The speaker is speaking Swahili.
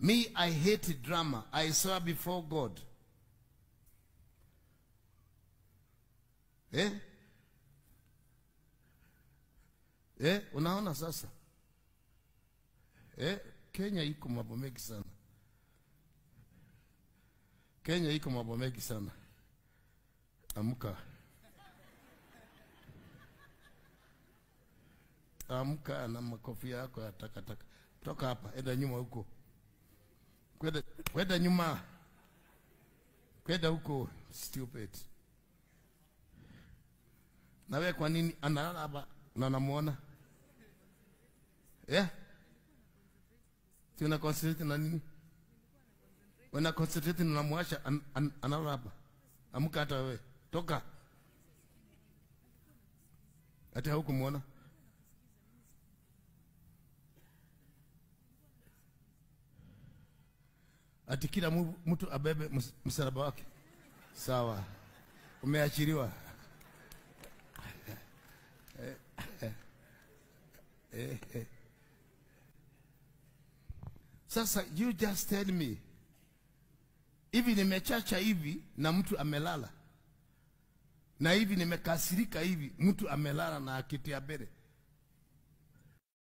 Me, I hate drama. I swear before God. Unaona sasa? Kenya iko mambo mengi sana. Kenya iko mambo mengi sana. Amka. Amka na makofi yako ya takataka. Toka hapa, enda nyuma huko. Kwenda nyuma. Kwenda huko, stupid. Na wewe kwa nini analala hapa na namuona? Tuna concentrate na nini? Wana concentrate na muasha analala hapa. Amka hata wewe. Toka. Hata huko muona. Ati kila mtu abebe msalaba wake. Sawa. Umeachiliwa. Sasa you just tell me. Hivi nimechacha hivi na mtu amelala. Na hivi nimekasirika hivi mtu amelala na akiti ya bere.